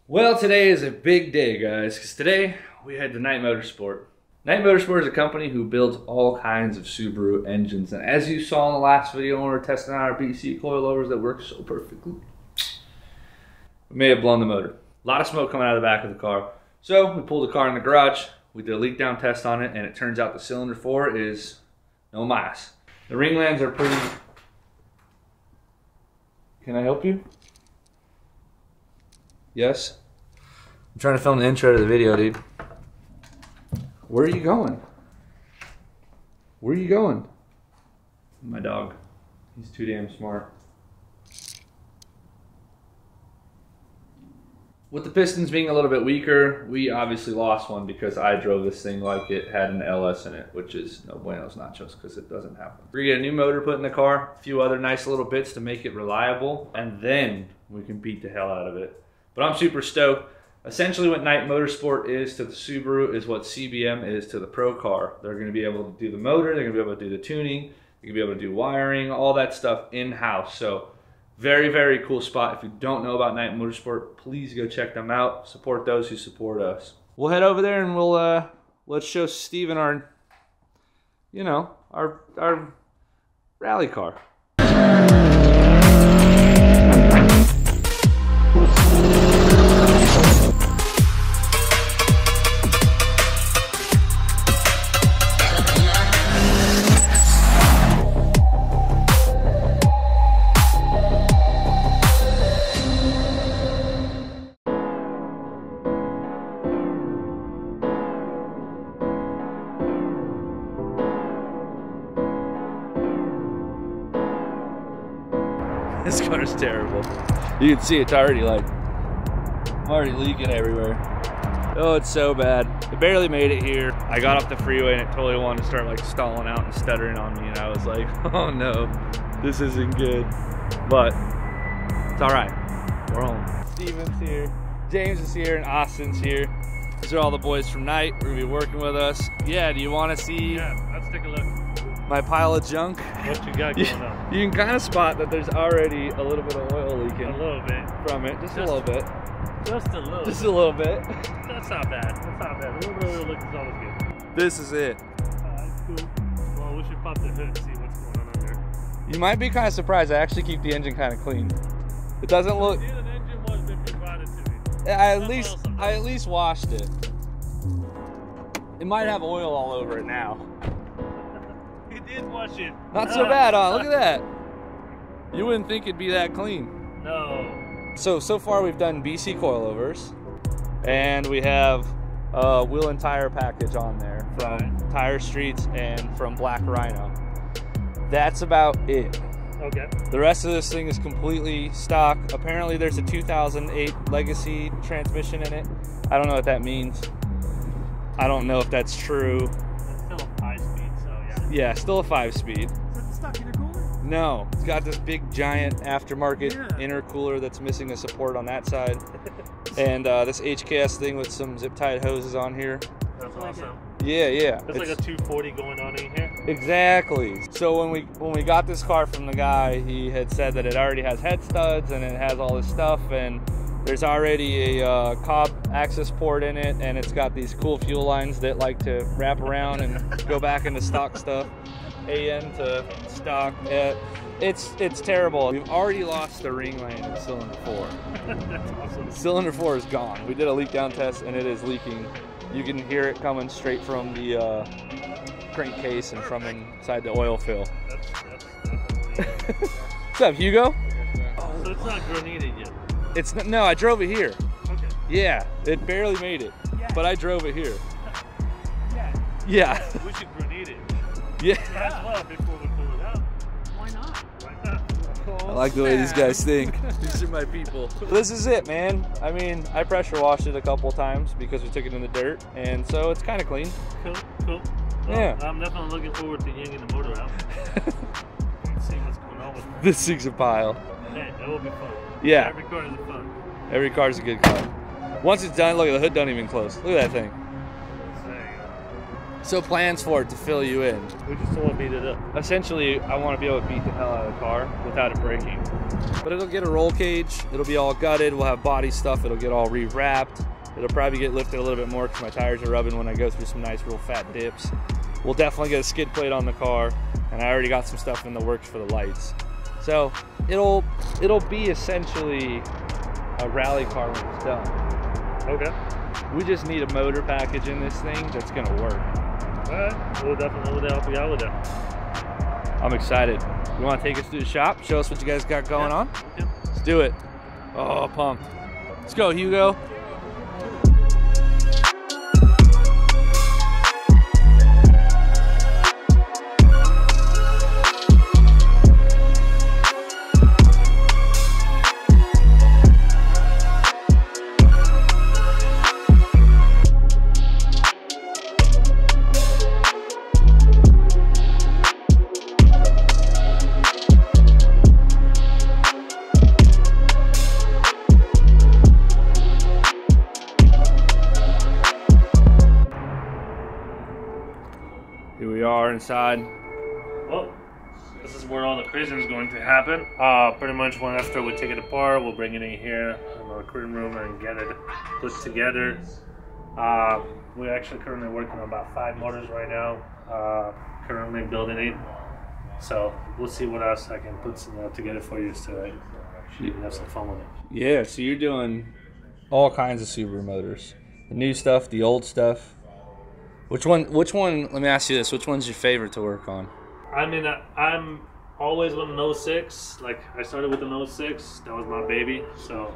Well, today is a big day, guys, because today we head to Knight Motorsport. Knight Motorsport is a company who builds all kinds of Subaru engines, and as you saw in the last video when we were testing out our BC coilovers that work so perfectly, we may have blown the motor. A lot of smoke coming out of the back of the car. So we pulled the car in the garage, we did a leak down test on it, and it turns out the cylinder 4 is no mas. The ring lands are pretty... Can I help you? Yes? I'm trying to film the intro to the video, dude. Where are you going? Where are you going? My dog. He's too damn smart. With the pistons being a little bit weaker, we obviously lost one because I drove this thing like it had an LS in it, which is no buenos nachos because it doesn't have one. We're gonna get a new motor put in the car, a few other nice little bits to make it reliable, and then we can beat the hell out of it. But I'm super stoked. Essentially what Knight Motorsport is to the Subaru is what CBM is to the Pro car. They're going to be able to do the motor, they're going to be able to do the tuning, they're going to be able to do wiring, all that stuff in-house. So very, very cool spot. If you don't know about Knight Motorsport, please go check them out. Support those who support us. We'll head over there and we'll let's show Steven our, you know, our rally car. This car is terrible. You can see it's already like, I'm already leaking everywhere. Oh, it's so bad. It barely made it here. I got off the freeway and it totally wanted to start like stalling out and stuttering on me, and I was like, oh no, this isn't good. But it's all right. We're home. Steven's here, James is here, and Austin's here. These are all the boys from Knight. We're gonna be working with us. Yeah, do you want to see? Yeah, let's take a look. My pile of junk. What you got going on? You can kind of spot that there's already a little bit of oil leaking. A little bit. From it, just a little bit. Just a little. Just a little bit. That's not bad. That's not bad. A little bit of oil leak is always good. This is it. Cool. Well, we should pop the hood and see what's going on under. You might be kind of surprised. I actually keep the engine kind of clean. It doesn't look. The engine was been provided to me. I at least washed it. It might have oil all over it now. He did wash it. Not so bad, huh? Look at that. You wouldn't think it'd be that clean. No. So far we've done BC coilovers, and we have a wheel and tire package on there from Tire Streets and from Black Rhino. That's about it. Okay. The rest of this thing is completely stock. Apparently there's a 2008 Legacy transmission in it. I don't know what that means. I don't know if that's true. It's still a 5-speed, so yeah. Yeah, still a 5-speed. Is that the stock intercooler? No, it's got this big giant aftermarket intercooler that's missing a support on that side. And this HKS thing with some zip-tied hoses on here. That's awesome. Yeah. It's like a 240 going on in here. Exactly. So when we got this car from the guy, he had said that it already has head studs and it has all this stuff, and there's already a Cobb access port in it, and it's got these cool fuel lines that like to wrap around and go back into stock stuff. AN to stock. It's terrible. We've already lost the ring land in cylinder 4. That's awesome. Cylinder 4 is gone. We did a leak down test and it is leaking. You can hear it coming straight from the crankcase and from inside the oil fill. What's up, Hugo? So it's not grenaded yet? No, I drove it here. Okay. Yeah, it barely made it, but I drove it here. Yeah. We should grenade it. Yeah. As well before we pull it out. Why not? Why not? I like the way these guys think. These are my people. This is it, man. I mean, I pressure washed it a couple times because we took it in the dirt, and so it's kind of clean. Cool. Well, yeah. I'm definitely looking forward to yanking the motor out. See what's going on with that. This thing's a pile. Hey, that will be fun. Yeah. Every car is fun. Every car's a good car. Once it's done, look at the hood, don't even close. Look at that thing. So plans for it to fill you in. We just don't want to beat it up. Essentially, I want to be able to beat the hell out of the car without it breaking. But it'll get a roll cage. It'll be all gutted. We'll have body stuff. It'll get all re-wrapped. It'll probably get lifted a little bit more because my tires are rubbing when I go through some nice real fat dips. We'll definitely get a skid plate on the car, and I already got some stuff in the works for the lights. So it'll be essentially a rally car when it's done. Okay. We just need a motor package in this thing that's gonna work. Alright, we'll definitely help you out with that. I'm excited. You wanna take us through the shop? Show us what you guys got going on? Yeah. Let's do it. Oh, pumped. Let's go, Hugo. Here we are inside. Well, this is where all the crazy is going to happen. Pretty much when after we take it apart, we'll bring it in here in our clean room and get it put together. We're actually currently working on about 5 motors right now. Currently building it. So we'll see what else I can put some together for you so you can have some fun with it. Yeah, so you're doing all kinds of Subaru motors. The new stuff, the old stuff. Which one, let me ask you this, which one's your favorite to work on? I mean, I'm always with an 06. Like, I started with an 06. That was my baby, so.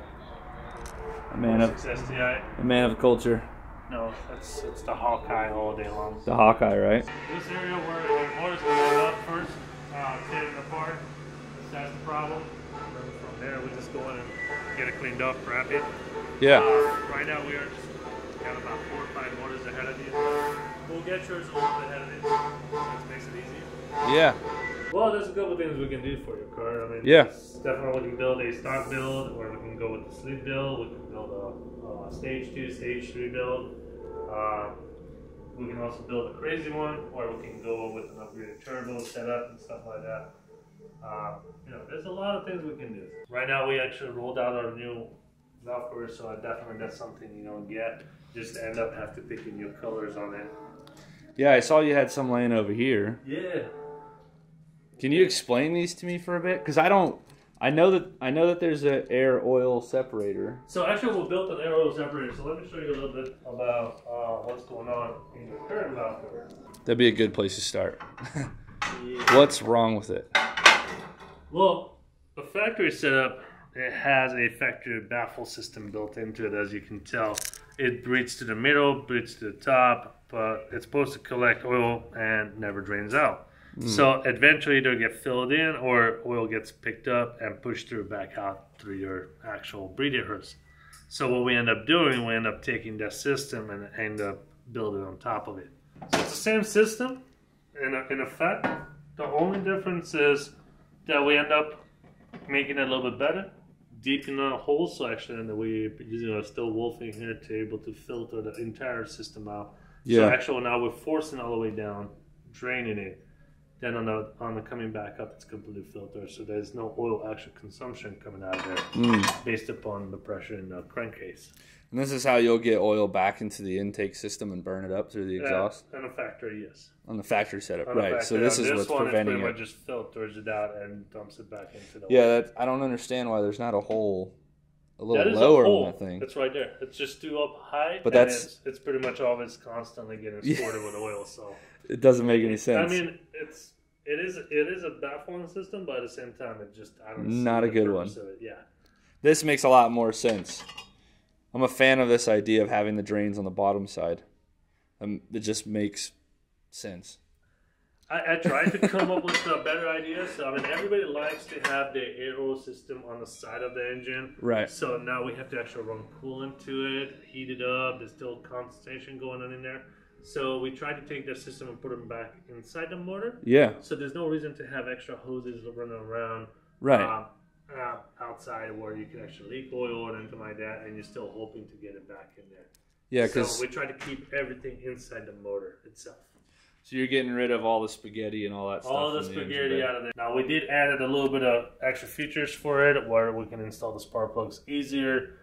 A man of culture. No, it's the Hawkeye all day long. The Hawkeye, right? This area where the motor's going up first, tearing it apart. That's the problem. And then from there, we just go in and get it cleaned up, wrap it. Yeah. Right now, we are just got about 4 or 5 motors ahead of you. We'll get yours a little bit ahead of you. Which makes it easy. Yeah. Well, there's a couple things we can do for your car. I mean, yeah. Definitely we can build a stock build, or we can go with the sleek build. We can build a stage 2, stage 3 build. We can also build a crazy one, or we can go with an upgraded turbo setup and stuff like that. You know, there's a lot of things we can do. Right now, we actually rolled out our new valve cover, so definitely that's something you don't get. Just end up have to pick new colors on it. Yeah, I saw you had some laying over here. Yeah. Can you explain these to me for a bit? Because I know that there's an air oil separator. So actually, we built an air oil separator. So let me show you a little bit about what's going on in the current valve cover. That'd be a good place to start. Yeah. What's wrong with it? Well, the factory setup, it has a factory baffle system built into it, as you can tell. It breathes to the middle, breathes to the top, but it's supposed to collect oil and never drains out. So eventually it'll get filled in, or oil gets picked up and pushed through back out through your actual breather hose. So what we end up doing, we end up taking that system and end up building on top of it. So it's the same system in effect. The only difference is that we end up making it a little bit better, deepening the holes. So actually we're using a steel wolfing here to be able to filter the entire system out. Yeah. So actually now we're forcing all the way down, draining it. Then on the coming back up, it's completely filtered, so there's no oil actual consumption coming out of there based upon the pressure in the crankcase. And this is how you'll get oil back into the intake system and burn it up through the exhaust? On the factory, yes. On the factory setup, On the right. factory. So this is what's preventing pretty it. much just filters it out and dumps it back into the Yeah, I don't understand why there's not a hole a little that is lower a hole. on that thing. It's right there. It's just too up high, but and that's it's pretty much always constantly getting squirted with oil. So it doesn't make any sense. I mean, it is a baffling system, but at the same time, I don't not see a good the one. purpose of it. Yeah. This makes a lot more sense. I'm a fan of this idea of having the drains on the bottom side. It just makes sense. I tried to come up with a better idea. So I mean, everybody likes to have the air oil system on the side of the engine. Right. So now we have to actually run coolant to it, heat it up. There's still condensation going on in there. So we tried to take that system and put them back inside the motor. Yeah. So there's no reason to have extra hoses running around. Right. Outside where you can actually leak oil or anything like that, and you're still hoping to get it back in there. Yeah, because so we try to keep everything inside the motor itself. So you're getting rid of all the spaghetti and all that stuff. All the spaghetti out of there. Now we did add a little bit of extra features for it, where we can install the spark plugs easier,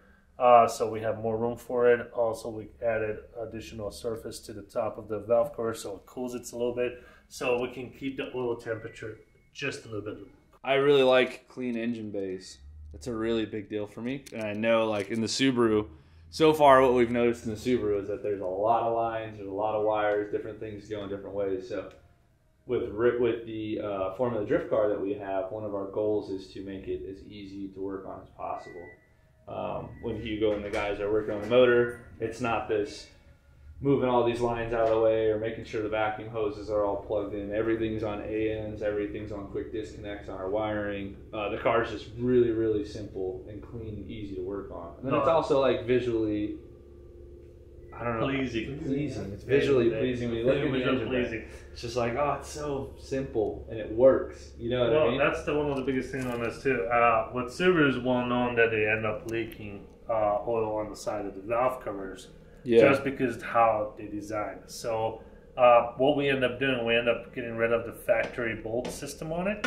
so we have more room for it. Also, we added additional surface to the top of the valve cover, so it cools it a little bit, so we can keep the oil temperature just a little bit. I really like clean engine bays. That's a really big deal for me, and I know like in the Subaru. So far, what we've noticed in the Subaru is that there's a lot of lines, there's a lot of wires, different things going different ways. So with the Formula Drift car that we have, one of our goals is to make it as easy to work on as possible. When Hugo and the guys are working on the motor, it's not this moving all these lines out of the way or making sure the vacuum hoses are all plugged in. Everything's on ANs, everything's on quick disconnects on our wiring. The car's just really, really simple and clean and easy to work on. And then it's also like visually, I don't know. Pleasing. It's visually pleasing when you look at the engine bay. It's just like, oh, it's so simple and it works. You know what I mean? That's one of the biggest things on this too. With Subaru is well known that they end up leaking oil on the side of the valve covers. Yeah. Just because of how they design. So what we end up doing, we end up getting rid of the factory bolt system on it.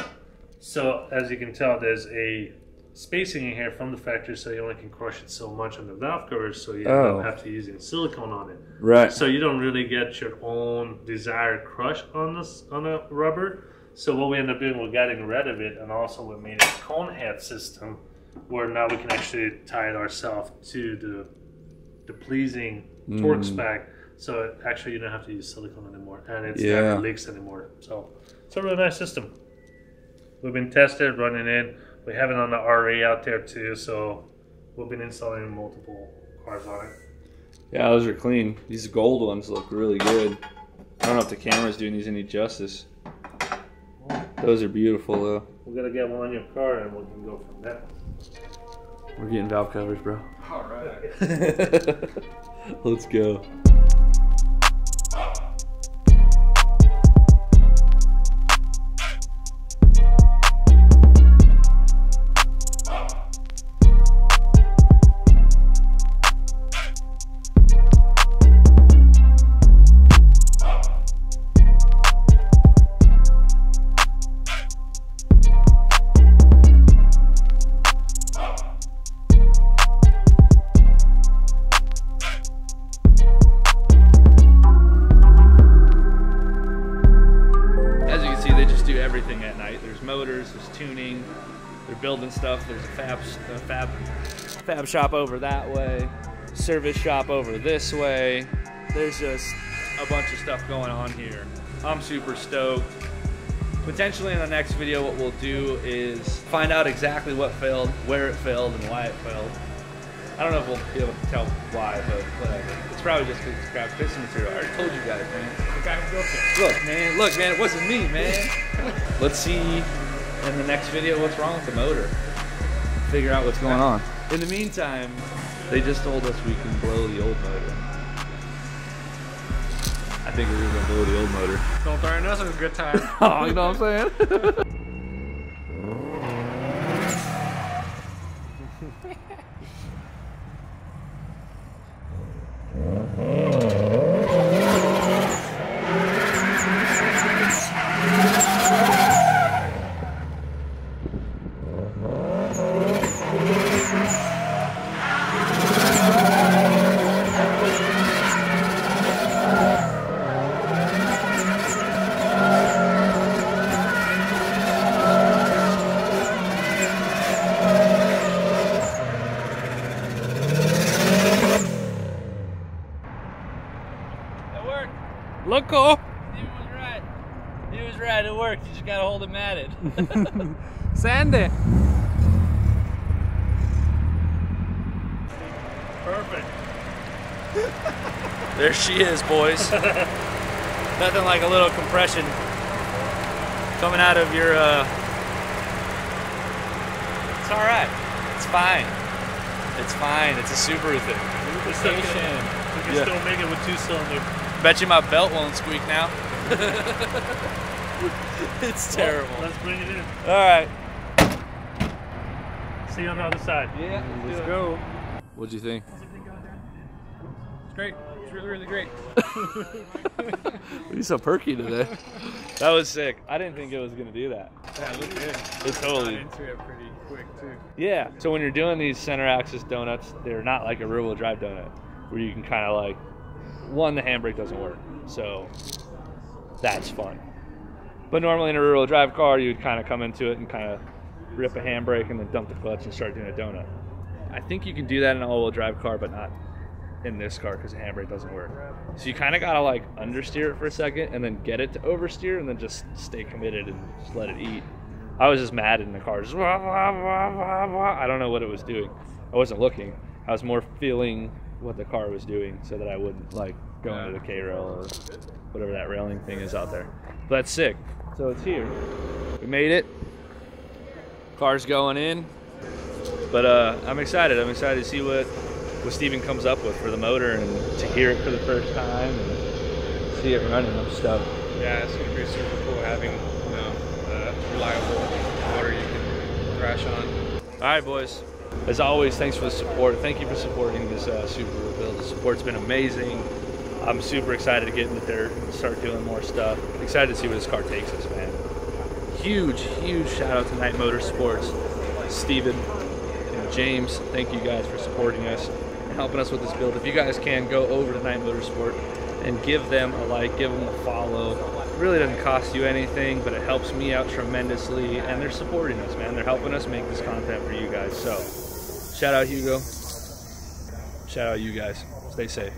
So as you can tell, there's a spacing in here from the factory, so you only can crush it so much on the valve covers, so you don't have to use silicone on it. Right. So you don't really get your own desired crush on the rubber. So what we end up doing, we're getting rid of it, and also we made a cone head system where now we can actually tie it ourselves to the pleasing torque spec, so actually you don't have to use silicone anymore, and it's never leaks anymore. So it's a really nice system. We've been tested, running in. We have it on the RE out there too, so we've been installing multiple cars on it. Yeah, those are clean. These gold ones look really good. I don't know if the camera's doing these any justice. Those are beautiful though. We're gonna get one on your car and we can go from there. We're getting valve covers, bro. All right. Let's go. Everything at night. There's motors, there's tuning, they're building stuff. There's a fab shop over that way, service shop over this way. There's just a bunch of stuff going on here. I'm super stoked. Potentially in the next video, what we'll do is find out exactly what failed, where it failed, and why it failed. I don't know if we'll be able to tell why, but whatever. It's probably just because it's crap piston material. I already told you guys, man. The guy who built it. Look, man, it wasn't me, man. Let's see in the next video what's wrong with the motor. Figure out what's going on. In the meantime, they just told us we can blow the old motor. I think we're gonna blow the old motor. Don't burn us, it's a good time. Oh, you know what I'm saying? Loco. Steven was right. He was right. It worked. You just gotta hold it matted. Sandy. Perfect. There she is, boys. Nothing like a little compression coming out of your. It's all right. It's fine. It's fine. It's a Subaru thing. We can still make it with 2-cylinder. Bet you my belt won't squeak now. It's terrible. Let's bring it in. All right. See you on the other side. Yeah. Let's go. What'd you think? It's great. It's really, really great. You're so perky today. That was sick. I didn't think it was gonna do that. Yeah, it looked good. It totally. Got into it pretty quick too. Yeah. So when you're doing these center axis donuts, they're not like a rear wheel drive donut where you can kind of like, one, the handbrake doesn't work, so that's fun. But normally in a rear wheel drive car, you would kind of come into it and kind of rip a handbrake and then dump the clutch and start doing a donut. I think you can do that in an all wheel drive car, but not in this car because the handbrake doesn't work. So you kind of gotta like understeer it for a second and then get it to oversteer and then just stay committed and just let it eat. I was just mad in the car. Just wah, wah, wah, wah, wah. I don't know what it was doing. I wasn't looking. I was more feeling what the car was doing so that I wouldn't like go into the K-rail or whatever that railing thing is out there. But that's sick. So it's here. We made it. Car's going in. But I'm excited. I'm excited to see what Steven comes up with for the motor and to hear it for the first time and see it running. I'm stoked. Yeah, it's gonna be super cool having, you know, a reliable motor you can thrash on. All right, boys. As always, thanks for the support. Thank you for supporting this Subaru build. The support's been amazing. I'm super excited to get into there and start doing more stuff. Excited to see where this car takes us, man. Huge, huge shout out to Night Motorsports, Steven and James. Thank you guys for supporting us and helping us with this build. If you guys can, go over to Night Motorsport and give them a like, give them a follow. It really doesn't cost you anything, but it helps me out tremendously, and they're supporting us, man. They're helping us make this content for you guys. So, shout out Hugo. Shout out you guys. Stay safe.